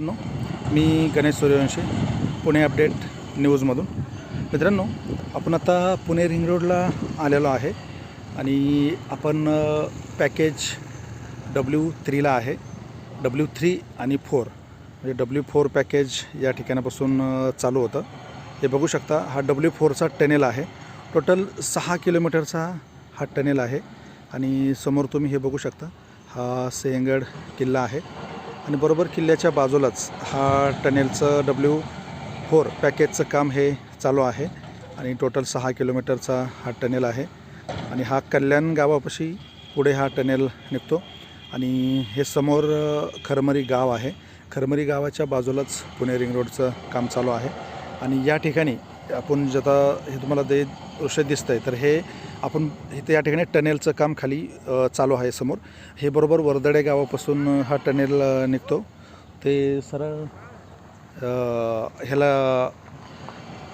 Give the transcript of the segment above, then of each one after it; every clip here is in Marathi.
मित्रांनो, मी गणेश सूर्यवंशी, पुणे अपडेट न्यूजमधून. मित्रांनो, आपण आता पुणे रिंग रोडला आलेलो आहे आणि आपण पॅकेज W3ला आहे. W3 आणि 4 म्हणजे W4 पॅकेज या ठिकाणापासून चालू होतं. हे बघू शकता, हा W4चा टनेल आहे. टोटल 6 किलोमीटरचा हा टनेल आहे आणि समोर तुम्ही हे बघू शकता, हा सिंहगड किल्ला आहे आणि बरोबर किल्ल्याच्या बाजूलाच हा टनेलचं W4 पॅकेजचं काम हे चालू आहे आणि टोटल 6 किलोमीटरचा हा टनेल आहे आणि हा कल्याण गावापाशी पुढे हा टनेल निघतो आणि हे समोर खरमरी गाव आहे. खरमरी गावाच्या बाजूलाच पुणे रिंग रोडचं काम चालू आहे आणि या ठिकाणी आपण जता हे तुम्हाला ते दृश्य दिसतं आहे, तर हे आपण इथे या ठिकाणी टनेलचं काम खाली चालू आहे. समोर हे बरोबर वर्दडे गावापासून हा टनेल निघतो, ते सरळ ह्याला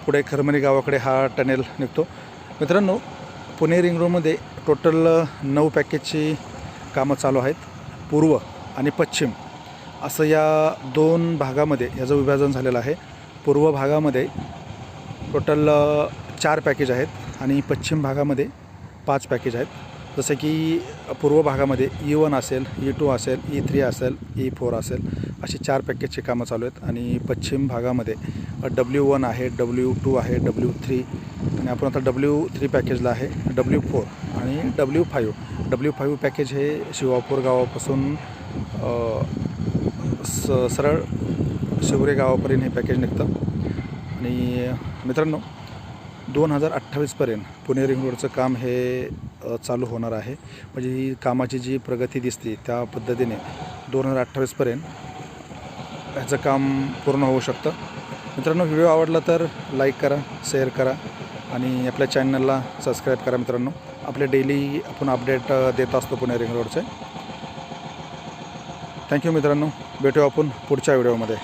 पुढे खरमरी गावाकडे हा टनेल निघतो. मित्रांनो, पुणे रिंग रोडमध्ये टोटल 9 पॅकेजची कामं चालू आहेत. पूर्व आणि पश्चिम असं या 2 भागामध्ये याचं विभाजन झालेलं आहे. पूर्व भागामध्ये टोटल 4 पॅकेज आहेत आणि पश्चिम भागामध्ये 5 पॅकेज आहेत. जसं की पूर्व भागामध्ये E1 असेल, E2 असेल, E3 असेल, E4 असेल, अशी 4 पॅकेजची कामं चालू आहेत आणि पश्चिम भागामध्ये W1 आहे, W2 आहे, W3 आणि आपण आता W3 पॅकेजला आहे, W4 आणि W5 पॅकेज हे शिवापूर गावापासून सरळ शिवरे गावापर्यंत हे पॅकेज निघतं. आणि मित्रांनो, 2028पर्यंत पुणे रिंग रोडचं काम हे चालू होणार आहे. म्हणजे ही कामाची जी प्रगती दिसते त्या पद्धतीने 2028पर्यंत ह्याचं काम पूर्ण होऊ शकतं. मित्रांनो, व्हिडिओ आवडला तर लाईक करा, शेअर करा आणि आपल्या चॅनलला सबस्क्राईब करा. मित्रांनो, आपले डेली आपण अपडेट देत असतो पुणे रिंग रोडचे. थँक्यू मित्रांनो, भेटू आपण पुढच्या व्हिडिओमध्ये.